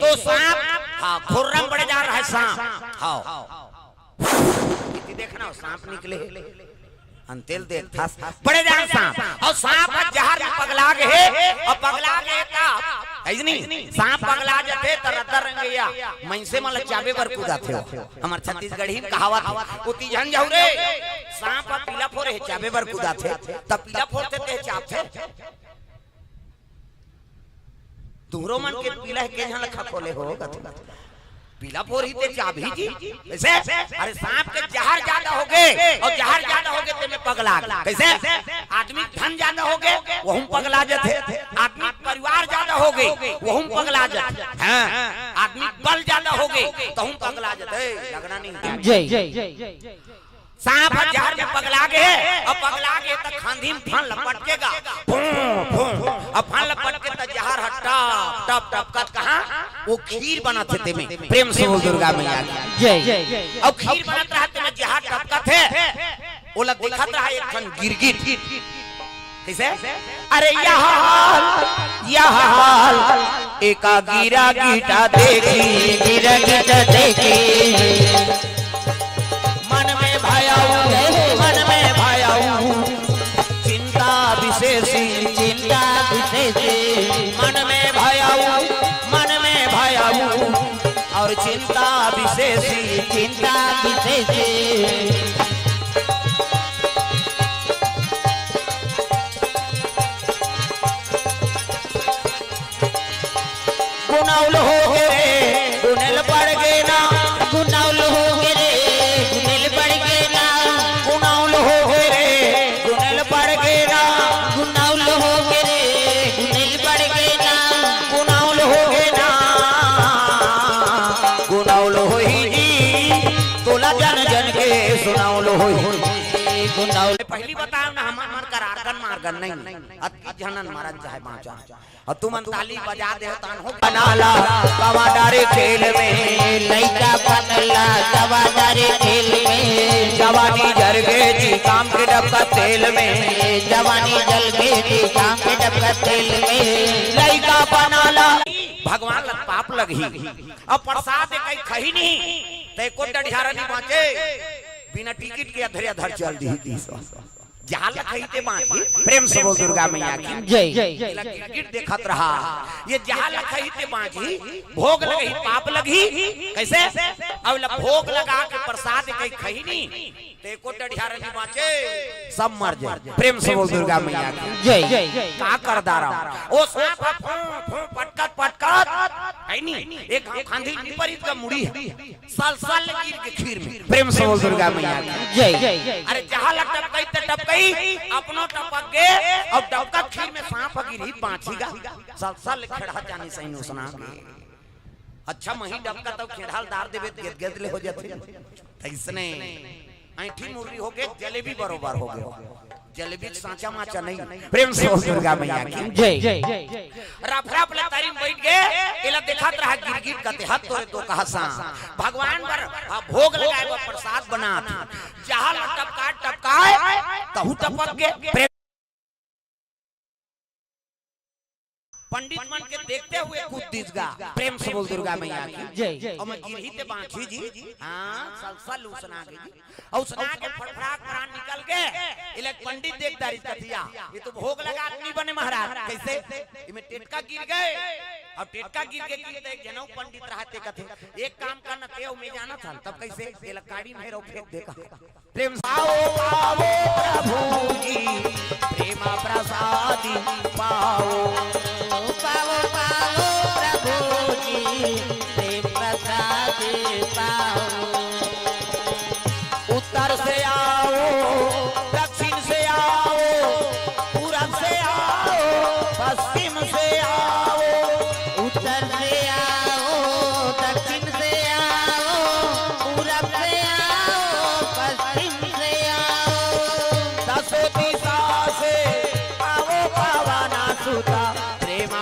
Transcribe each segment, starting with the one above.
वो सांप हाँ खुर्रम पड़ जा रहा है सांप हाँ देखना सांप निकले अंतेल देखता बड़े जान सांप और सांप जहर में पगला गए और पगला गए का ऐसनी सांप पगला जाते तरतर रंगैया मनसे मल चाबे बर कूदा थे हमार छत्तीसगढ़ी में कहावत उती जन जाऊ रे सांप पीला फोरे चाबे बर कूदा थे तब पीला फोरते ते चाप थे तुहरो मन के पीला के जहां लखा खोले हो पीला फोरी ते चाबी जी कैसे अरे सांप के जहर ज्यादा हो गए और जहर ज्यादा हो गए ते में पगला कैसे आदमी धन ज्यादा हो गए वो हम पगला जाते आदमी परिवार ज्यादा हो गए वो हम पगला जाते हैं आदमी बल ज्यादा हो गए तो हम पगला जाते लगना नहीं जय सांप जहर में पगला गए और पगला गए तो खांधी में फन लपटेगा और फन लपट के तो जहर हटा टप टप कर कहां वो खीर बनाते थे में प्रेम से बोल दुर्गा मैया जय और खीर बनाते रहते में जहर टपका थे वो लग दिखाता रहा एक खन गिरगिट कैसे अरे यह हाल एका गिरा गीटा देखी गिरा गीटा देखी मन में भायाऊ चिंता विशेषी मन में भायाऊ और चिंता विशेषी गुनाउल हो गए गुनेल पड़ गए ना गुनाउल हो गए गुनेल पड़ गए ना गुनाउल हो गए गुनेल पड़ गए ना गुनाउल हो गए गुनेल पड़ गए ना गुनाउल हो गए ना गुनाउल हो ही तोला जन जन के सुनाउल हो गुनाउल पहली बताओ ना हम मन करारगन मारगन नहीं अति जनन मारन चाहे बाचा और तुम ताली बजा दे तान हो बनाला कवाडारे खेल में लइका पतला कवाडारे खेल में जवानी जल गए जी काम के डब्बा तेल में जवानी जल गए जी काम के डब्बा तेल में लइका बनाला भगवान लग पाप लगी अब प्रसाद कहीं खही नहीं ते को डढ़ियारा नहीं बाचे बिना टिकट के अधर अधर चल दी जहां लखईते बांधी प्रेम से बोल दुर्गा मैया की जय टिकट देखत रहा ये जहां लखईते बांधी भोग लगी पाप लगी कैसे अब भोग लगा के प्रसाद कहीं खही नहीं ते को डढ़ियारा नहीं बाचे सब मर जाए प्रेम से बोल दुर्गा मैया की जय का कर दारा ओ सांप पटकत पटकत है नहीं एक खांधी विपरीत का मुड़ी है साल गिर के खीर में प्रेम से बोल दुर्गा मैया की जय अरे जहां लटक गई ते टप गई अपनो टपक गए और डबका खीर में सांप गिरी बांचीगा साल खड़ा जाने सही नो सुना अच्छा मही डबका तो खेड़ाल दार देवे गेद ले हो जाते इसने ऐठी मुर्री हो गए जलेबी बरोबर हो गए जलेबी सांचा माचा नहीं प्रेम से दुर्गा मैया की जय रफराफ ले तारीम बैठ गए इला देखत रहा गिरगिट कते हाथ तोरे तो कहा सा भगवान पर भोग लगाए वो प्रसाद बना जहां टपकाए तहु टपक गए पंडित मन के देखते हुए कूद दीजगा प्रेम से बोल दुर्गा मैया की जय और मैं गिरही ते बांधी जी हां सलसल उसना गई और उसना के फड़फड़ाक प्राण निकल के इले पंडित देख दारी कथिया ये तो भोग लगा आदमी बने महाराज कैसे इमे टेटका गिर गए और टेटका गिर के गिरते एक जनौ पंडित रहते कथे एक काम करना ते में जाना था तब कैसे ये लकाड़ी में रो फेंक देगा प्रेम आओ पाओ प्रभु जी प्रेम प्रसादी पाओ पाओ पाओ प्रभु जी प्रेम प्रसाद पाओ उत्तर से आओ दक्षिण से आओ पूरब से आओ पश्चिम से आओ उत्तर से आओ दक्षिण से आओ पूरब से आओ पश्चिम से आओ दसों दिशा से आओ पावना सुता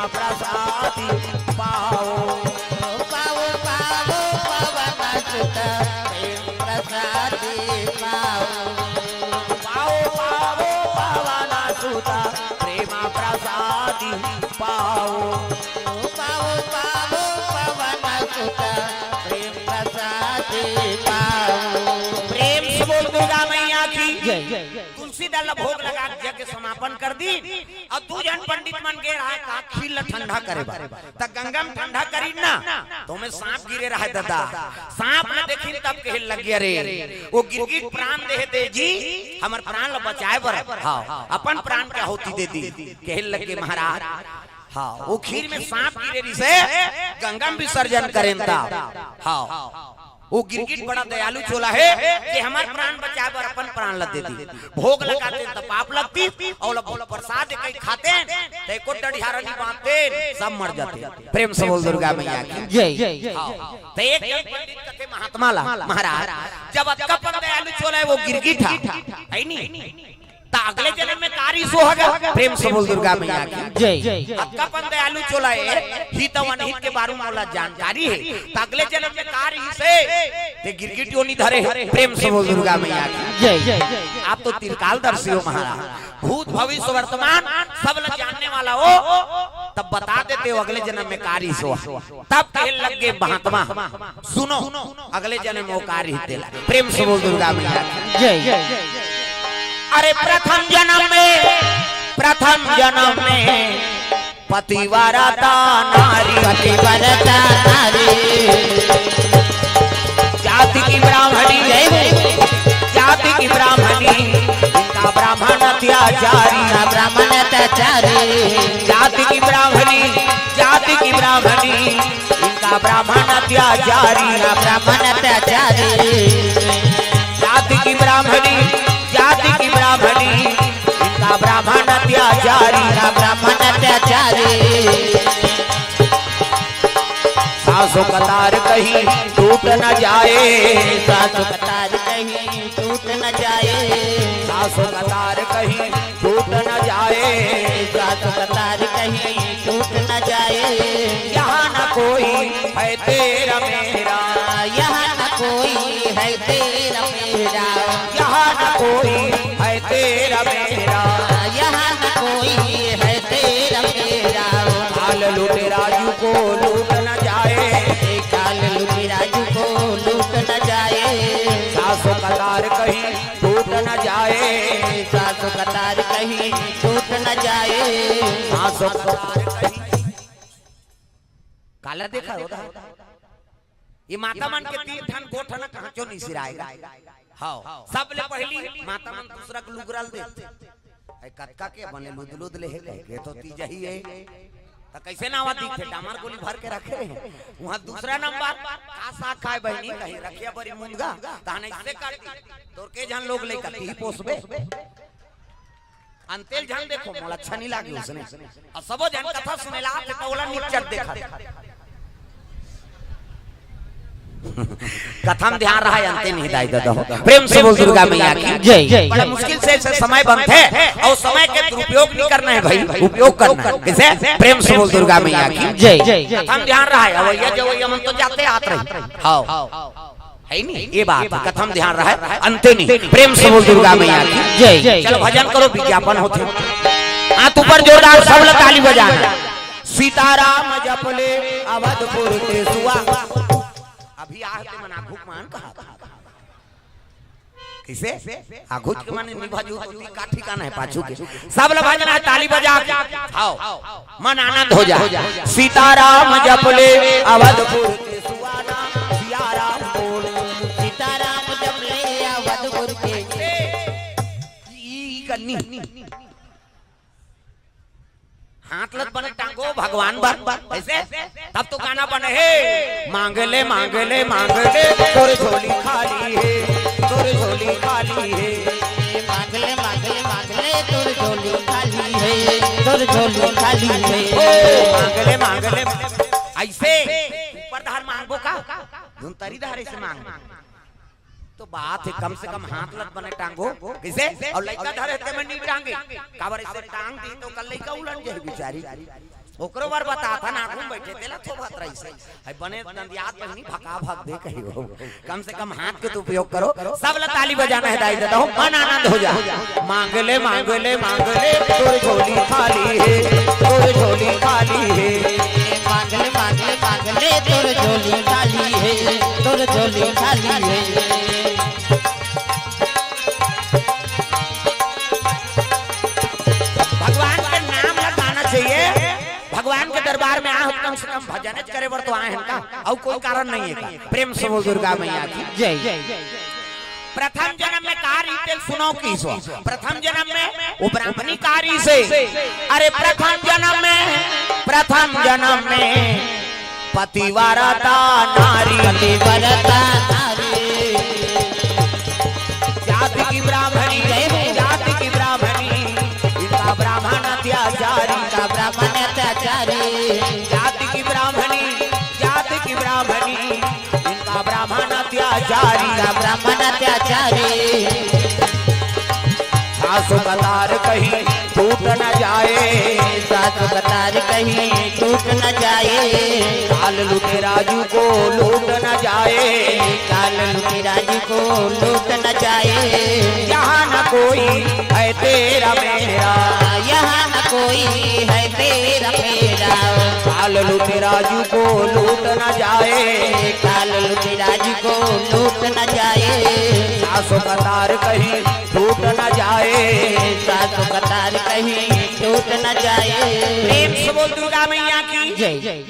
प्रसादी पाओ पाओ पाओ पावन सुत प्रेम प्रसादी पाओ पाओ पाओ पावन सुत प्रेम प्रसादी पाओ पाओ पाओ पावन समापन कर दी और दू जन पंडित मन के रहा का खील ठंडा करे त गंगा में ठंडा करी ना तो में सांप गिरे रहा दादा सांप ने देखी तब कहे लग गया रे वो गिरगिट प्राण दे जी हमर प्राण ल बचाए बर हां अपन प्राण के आहुति दे दी कहे लगे महाराज हाँ वो खीर में सांप गिरे से गंगा में विसर्जन करें ता हाँ वो गिरगिट बड़ा दयालु चोला है कि हमारे प्राण बचाए पर अपन प्राण लग देती भोग लगाते तो पाप लगती और प्रसाद कहीं खाते तो को डढ़ियारा नहीं बांधते सब मर जाते प्रेम से बोल दुर्गा मैया की जय तो एक पंडित कहते महात्मा ला महाराज जब अक्कापन दयालु चोला है वो गिरगिट है नहीं अगले जन्म में कारी सोहागा प्रेम से बोल दुर्गा मैया की जय अक्कापन दयालु चोला है हित अनहित के बारे में मोला जानकारी है तो अगले जन्म में कारी से ते गिरगिट योनि धरे प्रेम से बोल दुर्गा मैया की जय आप तो त्रिकालदर्शी हो महाराज भूत भविष्य वर्तमान सब लोग जानने वाला हो तब बता देते हो अगले जन्म में कारी सो तब कहे लग गए महात्मा सुनो अगले जन्म में कारी हिते प्रेम से बोल दुर्गा मैया की जय अरे प्रथम जन्म में पतिव्रता नारी जाति की ब्राह्मणी इनका ब्राह्मण अत्याचारी जाति की ब्राह्मणी इनका ब्राह्मण अत्याचारी जाति की ब्राह्मणी इनका ब्राह्मण अत्याचारी सासु कतार कहीं टूट न जाए सासु कतार कहीं टूट न जाए यहाँ न कोई है तेरा मेरा यहाँ न कोई है तेरा मेरा काल लूटे राजू को लूट न जाए सासु कतार कहीं टूट न जाए सासु कतार कहीं काला देखा होता ये माता मन के तीन ठन गोठन कहां क्यों नहीं सिराएगा हां सब ले पहली माता मन दूसरा के लुगरल दे ए कटका के बने लुदलुद ले के तो तीजा ही है त कैसे नावा दिखे डामर गोली भर के रखे हैं वहां दूसरा नंबर का साथ खाए बहनी कहीं रखिया बड़ी मुंगा ताने से काट तोर के जन लोग ले कती पोसबे अंतेल जन देखो मोला अच्छा नहीं लागे उसने और सबो जन कथा सुनेला तो ओला निचट देखा कथम ध्यान रहा है अंते नहीं दाई दो प्रेम से बोल दुर्गा मैया की जय बड़ा मुश्किल से समय बनते है और समय के दुरुपयोग नहीं करना है भाई उपयोग करना है किसे प्रेम से बोल दुर्गा मैया की जय कथम ध्यान रहा है अवैया जो हम तो जाते आते रहे हां है नहीं ये बात कथम ध्यान रहा है अंते नहीं प्रेम से बोल दुर्गा मैया की जय चलो भजन करो विज्ञापन होते हाथ ऊपर जोरदार सब लोग ताली बजाना सीताराम जपले अवधपुर के सुआ अभी आहते मन आघुक मान कहा किसे आघुक के माने निभाजू होती का ठिकाना है पाछू के सब लोग भजन है ताली बजा के आओ मन आनंद हो जाए सीताराम जपले अवधपुर के सुआना सिया राम बोल सीताराम जपले अवधपुर के ई कन्नी हाथ लत बने टांगो भगवान बार ऐसे तब तो गाना बने हे मांग ले तोरे झोली खाली है तोरे झोली खाली है मांग ले तोरे झोली खाली है तोरे झोली खाली है मांग ले ऐसे ऊपर धार मांगो का धुन तरी धार ऐसे मांग तो बात है कम से कम हाथ लत बने टांगो किसे और लइका धरे ते में नहीं टांगे काबर ऐसे टांग दी तो कल लइका उलट जाए बेचारी ओकरो बार बता था ना घूम बैठे तेला थोबत रही से है बने नंदियात बहनी भका भग दे कहियो कम से कम हाथ के तो उपयोग करो सब ला ताली बजाना है दाई देता हूं मन आनंद हो जा मांग ले तोरे झोली खाली है तोरे झोली खाली है मांग ले तोरे झोली खाली है तोरे झोली खाली है कम से कम भजन करे बर तो आए हैं का और कोई कारण नहीं है का। प्रेम से बोल दुर्गा मैया की जय। प्रथम जन्म में कारी सुनो की सो प्रथम जन्म में वो ब्राह्मणी कारी से अरे प्रथम जन्म में पतिव्रता नारी जाति की ब्राह्मणी इनका ब्राह्मण अत्याचारी जाति की ब्राह्मणी इनका ब्राह्मण अत्याचारी सासु कतार कहीं टूट न जाए काल लुटे राजू को लूट न जाए यहाँ न कोई है तेरा मेरा काल लुटे राजू को लूट न जाए सासु कतार कहीं टूट न जाए। प्रेम से बोल दुर्गा मैया की जय।